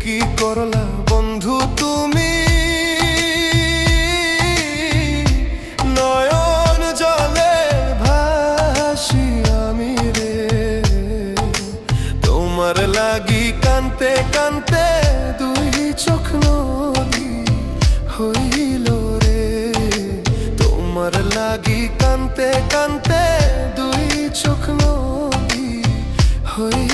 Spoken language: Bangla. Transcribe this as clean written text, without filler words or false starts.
কি করলা বন্ধু তুমি, নয়ন জলে ভাসি আমি রে। তোমার লাগি কানতে কানতে দুই চোখ নদী হইল রে। তোমার লাগি কানতে কানতে দুই চোখ নদী হইল।